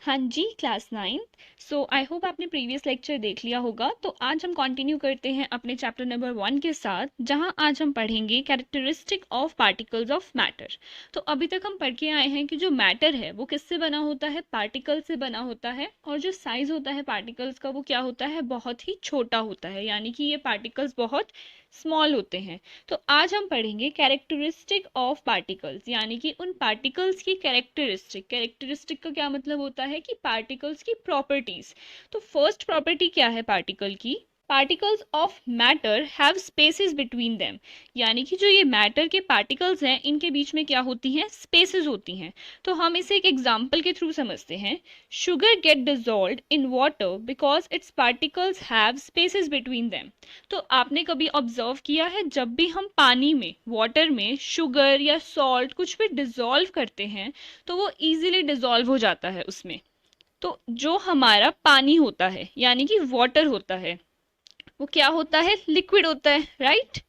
हाँ जी, class 9th। So I hope आपने प्रीवियस लेक्चर देख लिया होगा। तो आज हम कंटिन्यू करते हैं अपने चैप्टर नंबर 1 के साथ, जहां आज हम पढ़ेंगे characteristic of particles of matter. तो अभी तक हम पढ़ के आए हैं कि जो मैटर है वो किससे बना होता है, पार्टिकल से बना होता है, और जो साइज होता है पार्टिकल्स का वो क्या होता है, बहुत ही छोटा होता है, यानी कि ये पार्टिकल्स बहुत स्मॉल होते हैं। तो आज हम पढ़ेंगे कैरेक्टरिस्टिक ऑफ पार्टिकल्स, यानी कि उन पार्टिकल्स की कैरेक्टरिस्टिक। कैरेक्टरिस्टिक का क्या मतलब होता है कि पार्टिकल्स की प्रॉपर्टीज। तो फर्स्ट प्रॉपर्टी क्या है पार्टिकल की, particles of matter have spaces between them, यानी कि जो ये मैटर के पार्टिकल्स हैं इनके बीच में क्या होती हैं, स्पेसेस होती हैं। तो हम इसे एक एग्जांपल के थ्रू समझते हैं। Sugar get dissolved in water because its particles have spaces between them. तो आपने कभी ऑब्जर्व किया है, जब भी हम पानी में, वाटर में शुगर या सॉल्ट कुछ भी डिजॉल्व करते हैं तो वो इजीली डिजॉल्व हो जाता है उसमें। तो जो हमारा पानी होता है यानी कि वाटर होता है वो क्या होता है, लिक्विड होता है, राइट।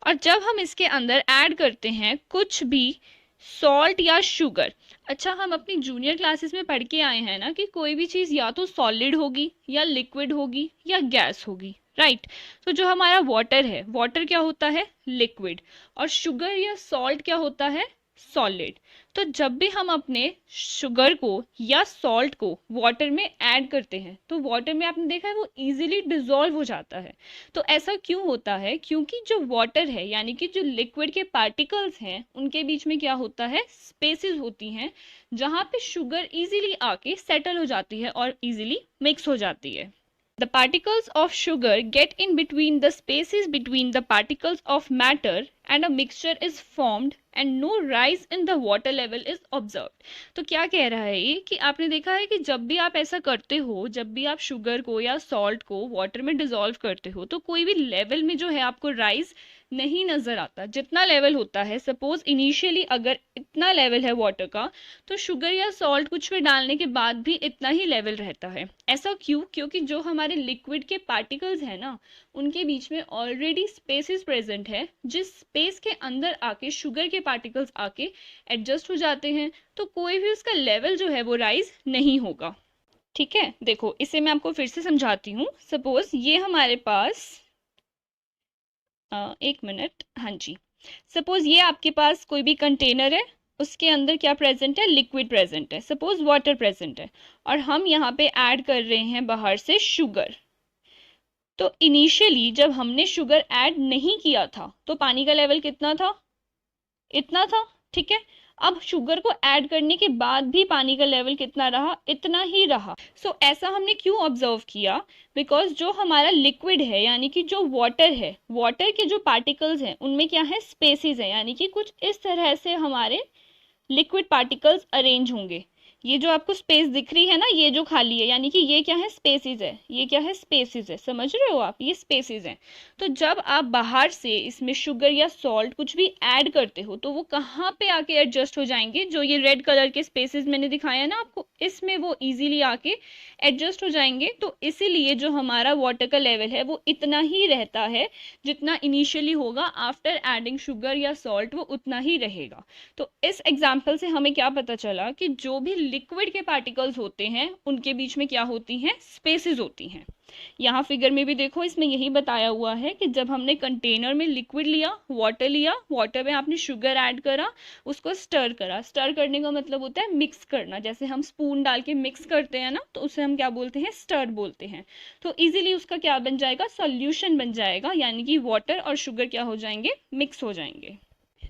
और जब हम इसके अंदर ऐड करते हैं कुछ भी सॉल्ट या शुगर, अच्छा हम अपनी जूनियर क्लासेस में पढ़ के आए हैं ना कि कोई भी चीज़ या तो सॉलिड होगी या लिक्विड होगी या गैस होगी, राइट। तो जो हमारा वाटर है, वाटर क्या होता है, लिक्विड, और शुगर या सॉल्ट क्या होता है, सॉलिड। तो जब भी हम अपने शुगर को या सॉल्ट को वाटर में ऐड करते हैं तो वाटर में आपने देखा है वो इजीली डिसॉल्व हो जाता है। तो ऐसा क्यों होता है, क्योंकि जो वाटर है यानी कि जो लिक्विड के पार्टिकल्स हैं उनके बीच में क्या होता है, स्पेसेस होती हैं, जहाँ पे शुगर इजीली आके सेटल हो जाती है और इजीली मिक्स हो जाती है। The particles of sugar get in between the spaces between the particles of matter and a mixture is formed and no rise in the water level is observed। तो क्या कह रहा है ये कि आपने देखा है कि जब भी आप ऐसा करते हो, जब भी आप शुगर को या सॉल्ट को वाटर में डिसॉल्व करते हो तो कोई भी लेवल में जो है आपको राइज नहीं नजर आता। जितना लेवल होता है, सपोज इनिशियली अगर इतना लेवल है वाटर का, तो शुगर या सॉल्ट कुछ भी डालने के बाद भी इतना ही लेवल रहता है। ऐसा क्यों, क्योंकि जो हमारे लिक्विड के पार्टिकल्स हैं ना उनके बीच में ऑलरेडी स्पेसेस प्रेजेंट है, जिस स्पेस के अंदर आके शुगर के पार्टिकल्स आके एडजस्ट हो जाते हैं, तो कोई भी उसका लेवल जो है वो राइज नहीं होगा। ठीक है, देखो इसे मैं आपको फिर से समझाती हूँ। सपोज ये हमारे पास एक मिनट, हाँ जी, सपोज ये आपके पास कोई भी कंटेनर है, उसके अंदर क्या प्रेजेंट है, लिक्विड प्रेजेंट है, सपोज वाटर प्रेजेंट है, और हम यहाँ पे ऐड कर रहे हैं बाहर से शुगर। तो इनिशियली जब हमने शुगर ऐड नहीं किया था तो पानी का लेवल कितना था, इतना था, ठीक है। अब शुगर को ऐड करने के बाद भी पानी का लेवल कितना रहा, इतना ही रहा। सो ऐसा हमने क्यों ऑब्जर्व किया, बिकॉज जो हमारा लिक्विड है यानी कि जो वाटर है, वाटर के जो पार्टिकल्स हैं उनमें क्या है, स्पेसिस है, यानी कि कुछ इस तरह से हमारे लिक्विड पार्टिकल्स अरेंज होंगे। ये जो आपको स्पेस दिख रही है ना, ये जो खाली है, यानी कि ये क्या है, स्पेसिस है, ये क्या है, स्पेसिस है, समझ रहे हो आप, ये स्पेसिस हैं। तो जब आप बाहर से इसमें शुगर या सॉल्ट कुछ भी ऐड करते हो तो वो कहाँ पे आके एडजस्ट हो जाएंगे, जो ये रेड कलर के स्पेसिस मैंने दिखाया ना आपको, इसमें वो इजीली आके एडजस्ट हो जाएंगे। तो इसीलिए जो हमारा वाटर का लेवल है वो इतना ही रहता है, जितना इनिशियली होगा, आफ्टर एडिंग शुगर या सॉल्ट वो उतना ही रहेगा। तो इस एग्जाम्पल से हमें क्या पता चला कि जो भी लिक्विड के पार्टिकल्स होते हैं उनके बीच में क्या होती हैं, स्पेसेस होती हैं। यहाँ फिगर में भी देखो, इसमें यही बताया हुआ है कि जब हमने कंटेनर में लिक्विड लिया, वाटर में आपने शुगर ऐड करा, उसको स्टर करा। स्टर करने का मतलब होता है मिक्स करना, जैसे हम स्पून डाल के मिक्स करते हैं ना, तो उसे हम क्या बोलते हैं, स्टर बोलते हैं। तो इजीली उसका क्या बन जाएगा, सॉल्यूशन बन जाएगा, यानी कि वाटर और शुगर क्या हो जाएंगे, मिक्स हो जाएंगे।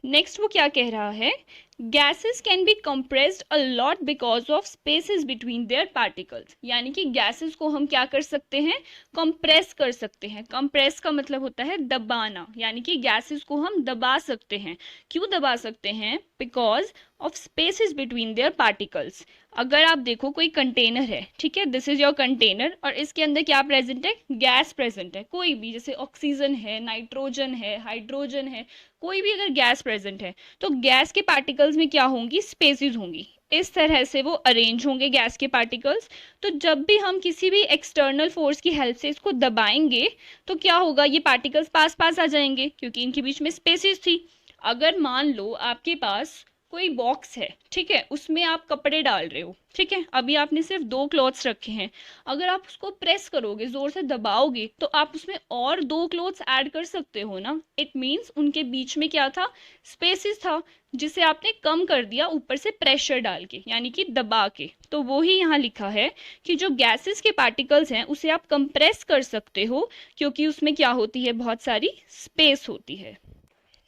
नेक्स्ट वो क्या कह रहा है, gases can be compressed a lot because of spaces between their particles, यानी कि गैसेस को हम क्या कर सकते हैं, कंप्रेस कर सकते हैं। कंप्रेस का मतलब होता है दबाना, यानी कि गैसेस को हम दबा सकते हैं। क्यों दबा सकते हैं, because of spaces between their particles. अगर आप देखो कोई कंटेनर है, ठीक है, दिस इज योर कंटेनर, और इसके अंदर क्या प्रेजेंट है, गैस प्रेजेंट है, कोई भी, जैसे ऑक्सीजन है, नाइट्रोजन है, हाइड्रोजन है, कोई भी अगर गैस प्रेजेंट है तो गैस के पार्टिकल्स में क्या होंगी, स्पेसेस होंगी, इस तरह से वो अरेंज होंगे गैस के पार्टिकल्स। तो जब भी हम किसी भी एक्सटर्नल फोर्स की हेल्प से इसको दबाएंगे तो क्या होगा, ये पार्टिकल्स पास पास आ जाएंगे क्योंकि इनके बीच में स्पेसेस थी। अगर मान लो आपके पास कोई बॉक्स है, ठीक है, उसमें आप कपड़े डाल रहे हो, ठीक है, अभी आपने सिर्फ 2 क्लॉथ्स रखे हैं, अगर आप उसको प्रेस करोगे, जोर से दबाओगे, तो आप उसमें और 2 क्लॉथ्स ऐड कर सकते हो ना। इट मीन्स उनके बीच में क्या था, स्पेसिस था, जिसे आपने कम कर दिया ऊपर से प्रेशर डाल के, यानी कि दबा के। तो वो ही यहाँ लिखा है कि जो गैसेस के पार्टिकल्स हैं उसे आप कंप्रेस कर सकते हो, क्योंकि उसमें क्या होती है, बहुत सारी स्पेस होती है।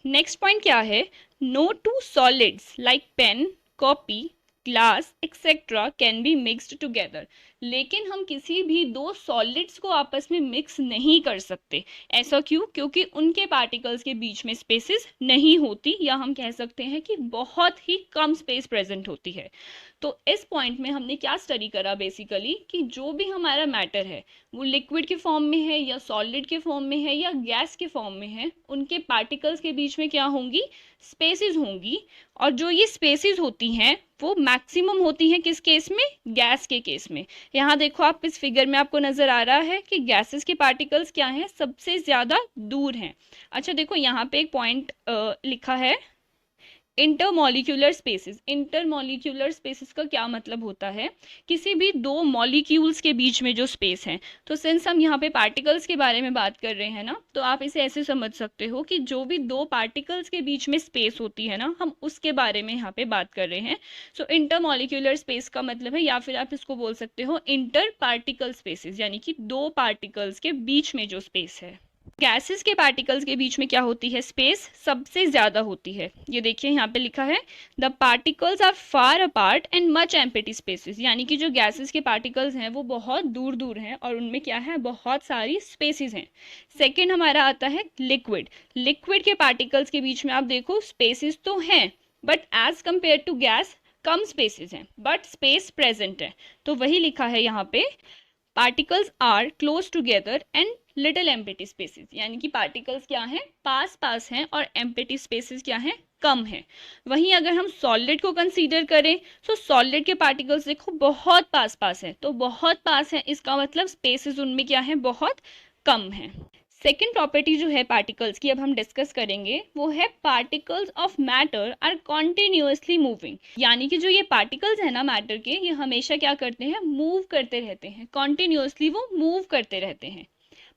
नेक्स्ट पॉइंट क्या है, no two solids like pen, copy, glass etcetera can be mixed together. लेकिन हम किसी भी 2 सॉलिड्स को आपस में मिक्स नहीं कर सकते। ऐसा क्यों? क्योंकि उनके पार्टिकल्स के बीच में स्पेसेस नहीं होती, या हम कह सकते हैं कि बहुत ही कम स्पेस प्रेजेंट होती है। तो इस पॉइंट में हमने क्या स्टडी करा बेसिकली, कि जो भी हमारा मैटर है वो लिक्विड के फॉर्म में है या सॉलिड के फॉर्म में है या गैस के फॉर्म में है, उनके पार्टिकल्स के बीच में क्या होंगी, स्पेसेस होंगी। और जो ये स्पेसेस होती हैं वो मैक्सिमम होती हैं किस केस में, गैस के केस में। यहाँ देखो आप इस फिगर में आपको नजर आ रहा है कि गैसेस के पार्टिकल्स क्या हैं, सबसे ज्यादा दूर हैं। अच्छा देखो यहाँ पे एक पॉइंट लिखा है, इंटरमॉलिक्यूलर स्पेसेस। इंटरमॉलिक्यूलर स्पेसेस का क्या मतलब होता है, किसी भी 2 मॉलिक्यूल्स के बीच में जो स्पेस है। तो सिंस हम यहाँ पे पार्टिकल्स के बारे में बात कर रहे हैं ना, तो आप इसे ऐसे समझ सकते हो कि जो भी 2 पार्टिकल्स के बीच में स्पेस होती है ना, हम उसके बारे में यहाँ पे बात कर रहे हैं। सो इंटरमॉलिक्यूलर स्पेस का मतलब है, या फिर आप इसको बोल सकते हो इंटर पार्टिकल स्पेसेस, यानी कि 2 पार्टिकल्स के बीच में जो स्पेस है। गैसेस के पार्टिकल्स के बीच में क्या होती है, स्पेस सबसे ज्यादा होती है। ये देखिए यहाँ पे लिखा है, the particles are far apart and much empty spaces, यानी कि जो गैसेस के पार्टिकल्स हैं वो बहुत दूर दूर हैं और उनमें क्या है, बहुत सारी स्पेसेस हैं। सेकंड हमारा आता है लिक्विड। लिक्विड के पार्टिकल्स के बीच में आप देखो स्पेसेस तो हैं, but as compare to gas कम स्पेसेस हैं, बट स्पेस प्रेजेंट है। तो वही लिखा है यहाँ पे, particles are close together and little empty spaces, यानी कि पार्टिकल्स क्या हैं, पास पास हैं, और एम्प्टी स्पेसेस क्या हैं, कम है। वहीं अगर हम सॉलिड को कंसीडर करें, तो सॉलिड के पार्टिकल्स देखो बहुत पास पास है, तो बहुत पास है इसका मतलब स्पेसेस उनमें क्या है, बहुत कम है। सेकेंड प्रॉपर्टी जो है पार्टिकल्स की अब हम डिस्कस करेंगे, वो है particles of matter are continuously moving, यानी कि जो ये पार्टिकल्स है ना मैटर के, ये हमेशा क्या करते हैं, मूव करते रहते हैं, कॉन्टिन्यूसली वो मूव करते रहते हैं।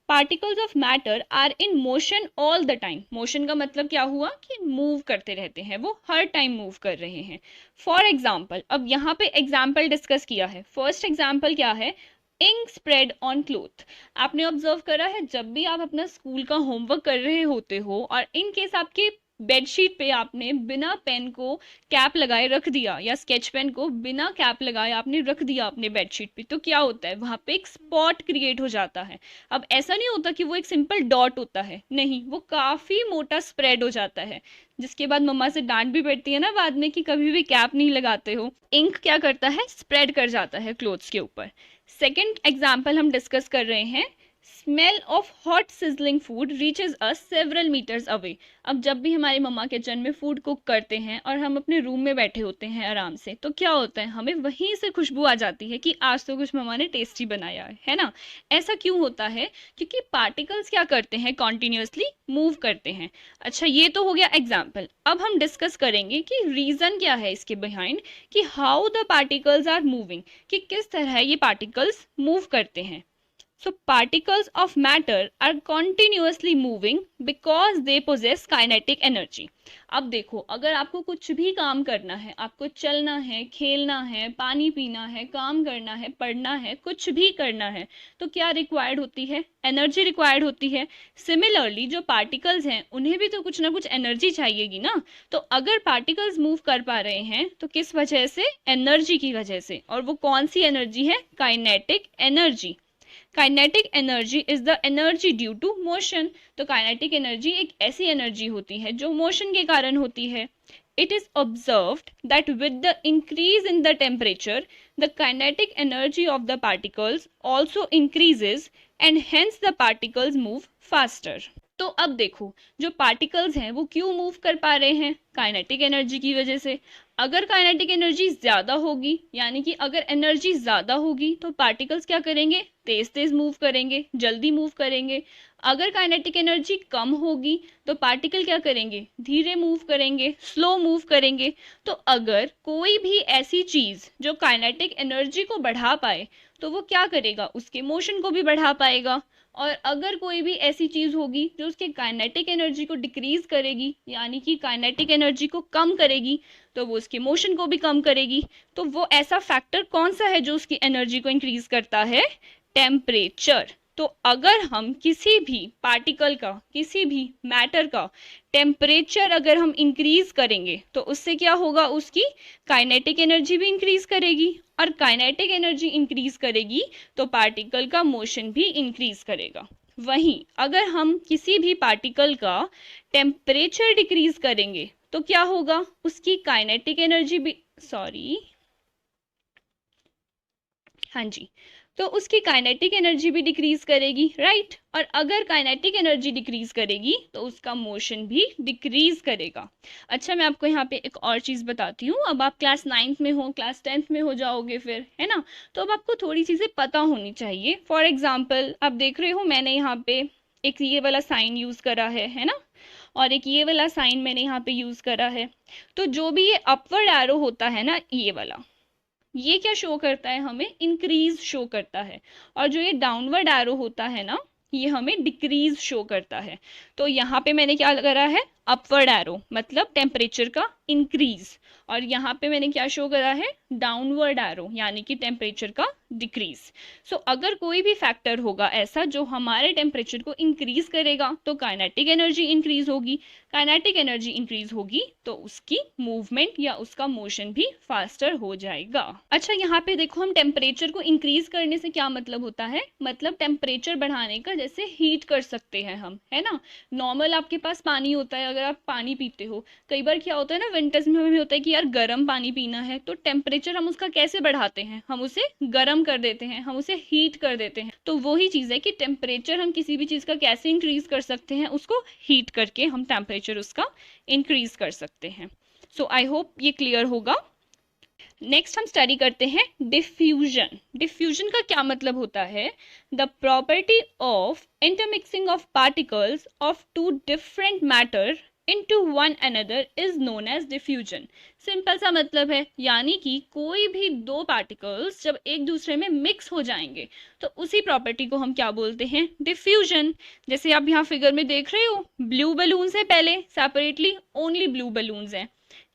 Particles of matter are in motion all the time. Motion का मतलब क्या हुआ कि मूव करते रहते हैं, वो हर टाइम मूव कर रहे हैं। फॉर एग्जाम्पल, अब यहाँ पे एग्जाम्पल डिस्कस किया है। फर्स्ट एग्जाम्पल क्या है, इंक स्प्रेड ऑन क्लोथ। आपने ऑब्जर्व करा है, जब भी आप अपना स्कूल का होमवर्क कर रहे होते हो और इन केस आपके बेडशीट पे आपने बिना पेन को कैप लगाए रख दिया, या स्केच पेन को बिना कैप लगाए आपने रख दिया अपने बेडशीट पे, तो क्या होता है, वहां पे एक स्पॉट क्रिएट हो जाता है। अब ऐसा नहीं होता कि वो एक सिंपल डॉट होता है, नहीं, वो काफी मोटा स्प्रेड हो जाता है, जिसके बाद मम्मा से डांट भी पड़ती है ना बाद में कि कभी भी कैप नहीं लगाते हो। इंक क्या करता है, स्प्रेड कर जाता है क्लोथ्स के ऊपर। सेकेंड एग्जाम्पल हम डिस्कस कर रहे हैं, smell of hot sizzling food reaches us several metres away. अब जब भी हमारी मम्मा किचन में फूड कुक करते हैं और हम अपने रूम में बैठे होते हैं आराम से, तो क्या होता है, हमें वहीं से खुशबू आ जाती है कि आज तो कुछ मम्मा ने टेस्टी बनाया है ना। ऐसा क्यों होता है, क्योंकि पार्टिकल्स क्या करते हैं, कॉन्टिन्यूसली मूव करते हैं। अच्छा ये तो हो गया एग्जाम्पल। अब हम डिस्कस करेंगे कि रीजन क्या है इसके बिहाइंड, कि how the particles are moving, कि किस तरह ये पार्टिकल्स मूव करते हैं। So particles of matter are continuously moving because they possess kinetic energy. अब देखो, अगर आपको कुछ भी काम करना है, आपको चलना है, खेलना है, पानी पीना है, काम करना है, पढ़ना है, कुछ भी करना है, तो क्या रिक्वायर्ड होती है, एनर्जी रिक्वायर्ड होती है। सिमिलरली जो पार्टिकल्स हैं उन्हें भी तो कुछ ना कुछ एनर्जी चाहिएगी ना। तो अगर पार्टिकल्स मूव कर पा रहे हैं तो किस वजह से, एनर्जी की वजह से। और वो कौन सी एनर्जी है, kinetic energy. Kinetic energy is the energy due to motion. तो काइनेटिक एनर्जी एक ऐसी एनर्जी होती है जो मोशन के कारण होती है। It is observed that with the increase in the temperature, the kinetic energy of the particles also increases and hence the particles move faster. तो अब देखो, जो पार्टिकल्स हैं वो क्यों मूव कर पा रहे हैं, काइनेटिक एनर्जी की वजह से। अगर काइनेटिक एनर्जी ज्यादा होगी, यानी कि अगर एनर्जी ज्यादा होगी, तो पार्टिकल्स क्या करेंगे, तेज तेज मूव करेंगे, जल्दी मूव करेंगे। अगर काइनेटिक एनर्जी कम होगी तो पार्टिकल क्या करेंगे, धीरे मूव करेंगे, स्लो मूव करेंगे। तो अगर कोई भी ऐसी चीज जो काइनेटिक एनर्जी को बढ़ा पाए तो वो क्या करेगा, उसके मोशन को भी बढ़ा पाएगा। और अगर कोई भी ऐसी चीज होगी जो उसके काइनेटिक एनर्जी को डिक्रीज करेगी, यानी कि काइनेटिक एनर्जी को कम करेगी, तो वो उसके मोशन को भी कम करेगी। तो वो ऐसा फैक्टर कौन सा है जो उसकी एनर्जी को इंक्रीज करता है, टेम्परेचर। तो अगर हम किसी भी पार्टिकल का, किसी भी मैटर का टेम्परेचर अगर हम इंक्रीज करेंगे तो उससे क्या होगा, उसकी काइनेटिक एनर्जी भी इंक्रीज करेगी, और काइनेटिक एनर्जी इंक्रीज करेगी तो पार्टिकल का मोशन भी इंक्रीज करेगा। वहीं अगर हम किसी भी पार्टिकल का टेम्परेचर डिक्रीज करेंगे तो क्या होगा, उसकी काइनेटिक एनर्जी भी, हाँ जी, तो उसकी काइनेटिक एनर्जी भी डिक्रीज करेगी, राइट। और अगर काइनेटिक एनर्जी डिक्रीज करेगी तो उसका मोशन भी डिक्रीज करेगा। अच्छा, मैं आपको यहाँ पे एक और चीज़ बताती हूँ। अब आप क्लास 9th में हो, क्लास 10th में हो जाओगे फिर, है ना, तो अब आपको थोड़ी चीज़ें पता होनी चाहिए। फॉर एग्जाम्पल आप देख रहे हो मैंने यहाँ पे एक ये वाला साइन यूज़ करा है ना, और एक ये वाला साइन मैंने यहाँ पे यूज़ करा है। तो जो भी ये अपवर्ड एरो होता है ना, ये वाला, ये क्या शो करता है, हमें इंक्रीज शो करता है। और जो ये डाउनवर्ड एरो होता है ना, ये हमें डिक्रीज शो करता है। तो यहाँ पे मैंने क्या करा है, अपवर्ड एरो, मतलब टेम्परेचर का इंक्रीज, और यहाँ पे मैंने क्या शो करा है, डाउनवर्ड एरो, यानी कि टेम्परेचर का डिक्रीज। सो अगर कोई भी फैक्टर होगा ऐसा जो हमारे टेम्परेचर को इंक्रीज करेगा तो काइनेटिक एनर्जी इंक्रीज होगी, काइनेटिक एनर्जी इंक्रीज होगी तो उसकी मूवमेंट या उसका मोशन भी फास्टर हो जाएगा। अच्छा, यहाँ पे देखो, हम टेम्परेचर को इंक्रीज करने से क्या मतलब होता है, मतलब टेम्परेचर बढ़ाने का, जैसे हीट कर सकते हैं हम, है ना। नॉर्मल आपके पास पानी होता है, अगर आप पानी पीते हो, कई बार क्या होता है ना, विंटर्स में हमें होता है कि यार गर्म पानी पीना है, तो टेम्परेचर हम उसका कैसे बढ़ाते हैं, हम उसे गर्म कर देते हैं, हम उसे हीट कर देते हैं। तो वही चीज़ है कि टेम्परेचर हम किसी भी चीज़ का कैसे इंक्रीज कर सकते हैं, उसको हीट करके हम टेम्परेचर उसका इंक्रीज कर सकते हैं। सो आई होप ये क्लियर होगा। नेक्स्ट हम स्टडी करते हैं डिफ्यूजन। डिफ्यूजन का क्या मतलब होता है, the property of intermixing of particles of two different matter into one another is known as diffusion। Simple सा मतलब है, यानी कि कोई भी दो पार्टिकल्स जब एक दूसरे में मिक्स हो जाएंगे तो उसी प्रॉपर्टी को हम क्या बोलते हैं, डिफ्यूजन। जैसे आप यहाँ फिगर में देख रहे हो, ब्लू बलून्स है, पहले सेपरेटली ओनली ब्लू बलून्स हैं,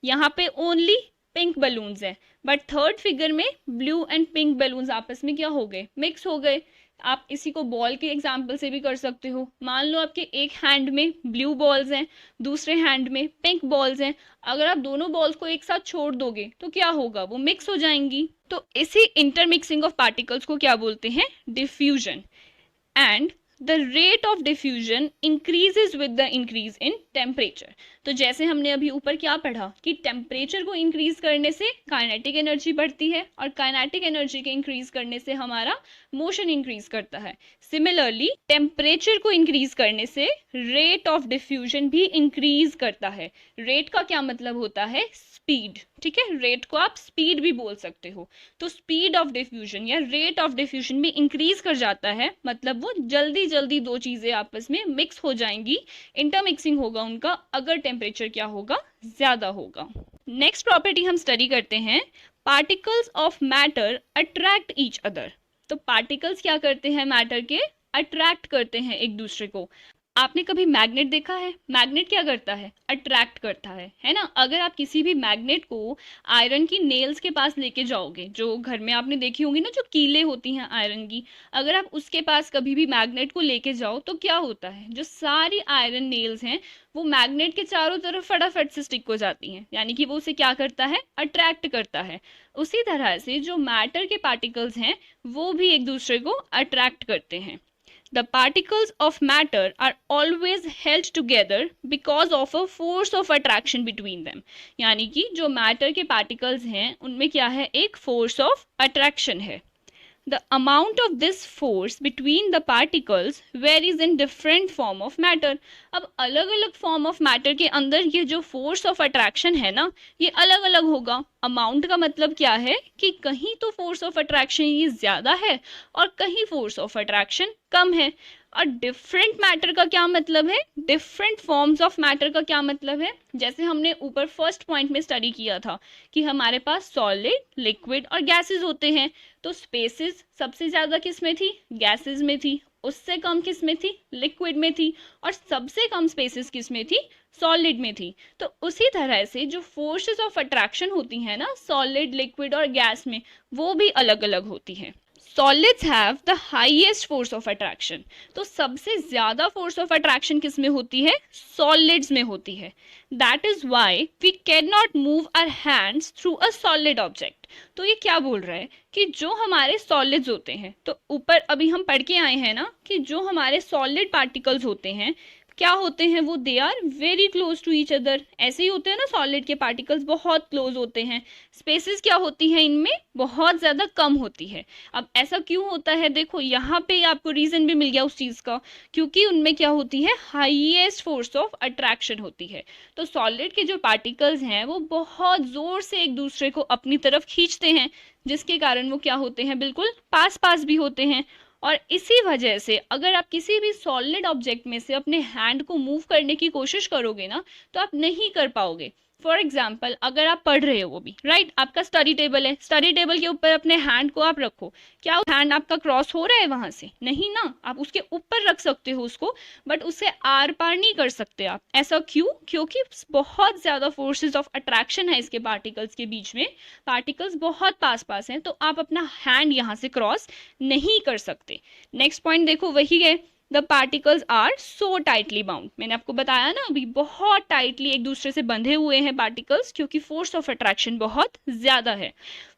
यहाँ पे ओनली पिंक बलून्स हैं, बट थर्ड फिगर में ब्लू एंड पिंक बलून्स आपस में क्या हो गए, मिक्स हो गए। आप इसी को बॉल के एग्जाम्पल से भी कर सकते हो। मान लो आपके एक हैंड में ब्लू बॉल्स हैं, दूसरे हैंड में पिंक बॉल्स हैं, अगर आप दोनों बॉल्स को एक साथ छोड़ दोगे तो क्या होगा, वो मिक्स हो जाएंगी। तो इसी इंटरमिक्सिंग ऑफ पार्टिकल्स को क्या बोलते हैं, diffusion. And the rate of diffusion increases with the increase in temperature. तो जैसे हमने अभी ऊपर क्या पढ़ा कि टेम्परेचर को इंक्रीज करने से काइनेटिक एनर्जी बढ़ती है, और काइनेटिक एनर्जी के इंक्रीज करने से हमारा मोशन इंक्रीज करता है। सिमिलरली टेम्परेचर को इंक्रीज करने से रेट ऑफ डिफ्यूजन भी इंक्रीज करता है। रेट का क्या मतलब होता है, स्पीड, ठीक है, रेट को आप स्पीड भी बोल सकते हो। तो स्पीड ऑफ डिफ्यूजन या रेट ऑफ डिफ्यूजन भी इंक्रीज कर जाता है, मतलब वो जल्दी जल्दी दो चीजें आपस में मिक्स हो जाएंगी, इंटरमिक्सिंग होगा उनका, अगर टेम्परेचर क्या होगा, ज्यादा होगा। नेक्स्ट प्रॉपर्टी हम स्टडी करते हैं, particles of matter attract each other. तो पार्टिकल्स क्या करते हैं, मैटर के अट्रैक्ट करते हैं एक दूसरे को। आपने कभी मैग्नेट देखा है, मैग्नेट क्या करता है, अट्रैक्ट करता है ना। अगर आप किसी भी मैग्नेट को आयरन की नेल्स के पास लेके जाओगे, जो घर में आपने देखी होंगी ना, जो कीले होती हैं आयरन की, अगर आप उसके पास कभी भी मैग्नेट को लेके जाओ तो क्या होता है, जो सारी आयरन नेल्स हैं वो मैग्नेट के चारों तरफ फटाफट से स्टिक हो जाती हैं, यानी कि वो उसे क्या करता है, अट्रैक्ट करता है। उसी तरह से जो मैटर के पार्टिकल्स हैं वो भी एक दूसरे को अट्रैक्ट करते हैं। The particles of matter are always held together because of a force of attraction between them। यानी कि जो मैटर के पार्टिकल्स हैं उनमें क्या है, एक फोर्स ऑफ अट्रैक्शन है। the amount of this force between the particles varies in different form of matter. अब अलग अलग फॉर्म ऑफ मैटर के अंदर ये जो फोर्स ऑफ अट्रैक्शन है ना, ये अलग अलग होगा. अमाउंट का मतलब क्या है कि कहीं तो फोर्स ऑफ अट्रैक्शन ये ज्यादा है और कहीं फोर्स ऑफ अट्रैक्शन कम है. और डिफरेंट मैटर का क्या मतलब है, डिफरेंट फॉर्म्स ऑफ मैटर का क्या मतलब है, जैसे हमने ऊपर फर्स्ट पॉइंट में स्टडी किया था कि हमारे पास सॉलिड, लिक्विड और गैसेस होते हैं. तो स्पेसेस सबसे ज्यादा किस में थी, गैसेस में थी. उससे कम किस में थी, लिक्विड में थी. और सबसे कम स्पेसेस किस में थी, सॉलिड में थी. तो उसी तरह से जो फोर्सेस ऑफ अट्रैक्शन होती हैं ना सॉलिड, लिक्विड और गैस में, वो भी अलग अलग होती हैं. Solids have the highest force of attraction. तो सबसे ज्यादा फोर्स ऑफ अट्रैक्शन किस में होती है, सॉलिड्स में होती है. That is why we can not move our hands through a solid object. तो ये क्या बोल रहा है कि जो हमारे सॉलिड्स होते हैं, तो ऊपर अभी हम पढ़ के आए हैं ना कि जो हमारे सॉलिड पार्टिकल्स होते हैं क्या होते हैं, वो they are very close to each other. ऐसे ही होते हैं ना, सॉलिड के पार्टिकल्स बहुत क्लोज होते हैं. स्पेसेस क्या होती हैं इनमें, बहुत ज्यादा कम होती है. अब ऐसा क्यों होता है, देखो यहाँ पे आपको रीजन भी मिल गया उस चीज का, क्योंकि उनमें क्या होती है, हाईएस्ट फोर्स ऑफ अट्रैक्शन होती है. तो सॉलिड के जो पार्टिकल्स हैं वो बहुत जोर से एक दूसरे को अपनी तरफ खींचते हैं, जिसके कारण वो क्या होते हैं, बिल्कुल पास पास भी होते हैं. और इसी वजह से अगर आप किसी भी सॉलिड ऑब्जेक्ट में से अपने हैंड को मूव करने की कोशिश करोगे ना, तो आप नहीं कर पाओगे. फॉर एग्जाम्पल, अगर आप पढ़ रहे हो भी, राइट, आपका स्टडी टेबल है, स्टडी टेबल के ऊपर अपने हैंड को आप रखो, क्या हैंड आपका क्रॉस हो रहा है वहां से, नहीं ना. आप उसके ऊपर रख सकते हो उसको, बट उससे आर पार नहीं कर सकते आप. ऐसा क्यों, क्योंकि बहुत ज्यादा फोर्सेस ऑफ अट्रैक्शन है इसके पार्टिकल्स के बीच में. पार्टिकल्स बहुत पास पास हैं, तो आप अपना हैंड यहाँ से क्रॉस नहीं कर सकते. नेक्स्ट पॉइंट देखो, वही है, the particles are so tightly bound. मैंने आपको बताया ना अभी, बहुत टाइटली एक दूसरे से बंधे हुए हैं पार्टिकल्स, क्योंकि फोर्स ऑफ अट्रैक्शन बहुत ज्यादा है.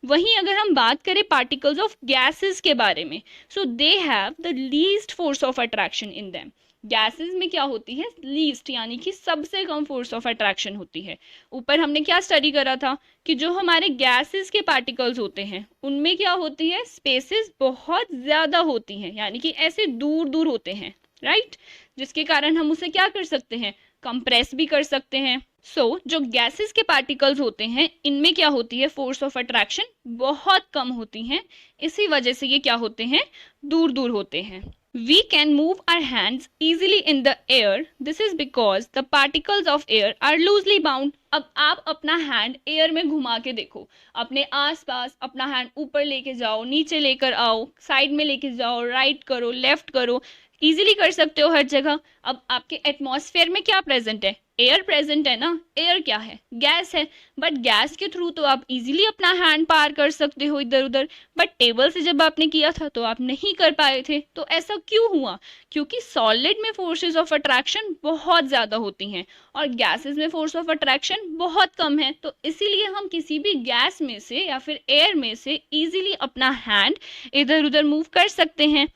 वहीं अगर हम बात करें पार्टिकल्स ऑफ गैसेस के बारे में, so they have the least force of attraction in them. Gases में क्या होती है, लीस्ट, यानी कि सबसे कम फोर्स ऑफ अट्रैक्शन होती है. ऊपर हमने क्या स्टडी करा था कि जो हमारे गैसेस के पार्टिकल्स होते हैं उनमें क्या होती है, स्पेसेस बहुत ज्यादा होती हैं, यानी कि ऐसे दूर दूर होते हैं, राइट, जिसके कारण हम उसे क्या कर सकते हैं, कंप्रेस भी कर सकते हैं. सो जो गैसेस के पार्टिकल्स होते हैं इनमें क्या होती है, फोर्स ऑफ अट्रैक्शन बहुत कम होती हैं. इसी वजह से ये क्या होते हैं, दूर दूर होते हैं. We can move our hands easily in the air. This is because the particles of air are loosely bound. अब आप अपना हैंड एयर में घुमा के देखो, अपने आसपास अपना हैंड ऊपर लेके जाओ, नीचे लेकर आओ, साइड में लेके जाओ, राइट करो, लेफ्ट करो, इजीली कर सकते हो हर जगह. अब आपके एटमॉस्फेयर में क्या प्रेजेंट है, एयर प्रेजेंट है ना. एयर क्या है, गैस है, बट गैस के थ्रू तो आप इजीली अपना हैंड पार कर सकते हो इधर उधर. बट टेबल से जब आपने किया था तो आप नहीं कर पाए थे. तो ऐसा क्यों हुआ, क्योंकि सॉलिड में फोर्सेस ऑफ अट्रैक्शन बहुत ज्यादा होती हैं और गैसेस में फोर्स ऑफ अट्रैक्शन बहुत कम है. तो इसीलिए हम किसी भी गैस में से या फिर एयर में से इजीली अपना हैंड इधर उधर मूव कर सकते हैं.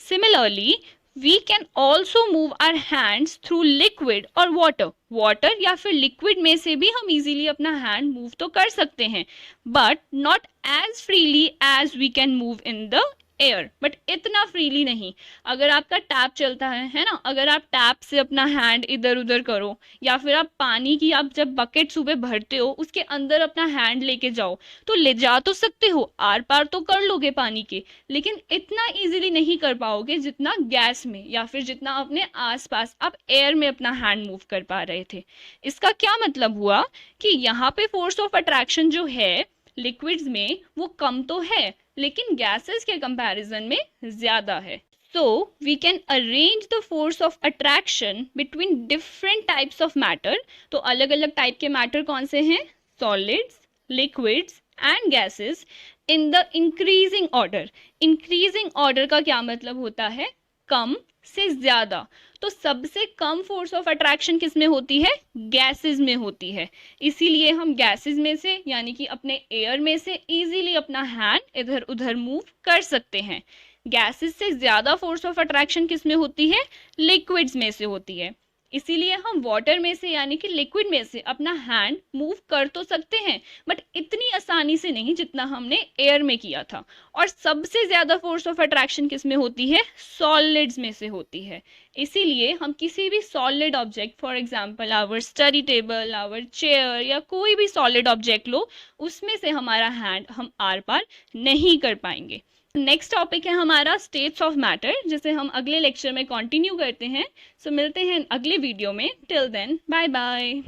Similarly we can also move our hands through liquid और water या फिर liquid में से भी हम easily अपना hand move तो कर सकते हैं, but not as freely as we can move in the air, but इतना फ्रीली नहीं. अगर आपका टैप चलता है ना, अगर आप टैप से अपना हैंड इधर उधर करो, या फिर आप पानी की, आप जब बकेट सुबह भरते हो उसके अंदर अपना हैंड लेके जाओ, तो ले जा तो सकते हो, आर पार तो कर लोगे पानी के, लेकिन इतना इजीली नहीं कर पाओगे जितना गैस में या फिर जितना अपने आसपास आप एयर में अपना हैंड मूव कर पा रहे थे. इसका क्या मतलब हुआ कि यहाँ पे फोर्स ऑफ अट्रैक्शन जो है लिक्विड्स में वो कम तो है, लेकिन गैसेस के कंपैरिजन में ज्यादा है. So we can arrange the force of attraction between different types of matter. तो अलग अलग टाइप के मैटर कौन से हैं, solids, liquids and gases, in the increasing order. Increasing order का क्या मतलब होता है, कम से ज्यादा. तो सबसे कम फोर्स ऑफ अट्रैक्शन किस में होती है, गैसेस में होती है. इसीलिए हम गैसेस में से यानी कि अपने एयर में से इजीली अपना हैंड इधर उधर मूव कर सकते हैं. गैसेस से ज्यादा फोर्स ऑफ अट्रैक्शन किस में होती है, लिक्विड्स में से होती है. इसीलिए हम वाटर में से यानी कि लिक्विड में से अपना हैंड मूव कर तो सकते हैं, बट इतनी आसानी से नहीं जितना हमने एयर में किया था। और सबसे ज्यादा फोर्स ऑफ अट्रैक्शन किस में होती है? सॉलिड्स में से होती है। इसीलिए हम किसी भी solid object, for example our study table, our chair, या कोई भी सॉलिड ऑब्जेक्ट लो, उसमें से हमारा हैंड हम आर पार नहीं कर पाएंगे। नेक्स्ट टॉपिक है हमारा स्टेट्स ऑफ मैटर, जिसे हम अगले लेक्चर में कंटिन्यू करते हैं। सो मिलते हैं अगले वीडियो में। Till then, bye bye.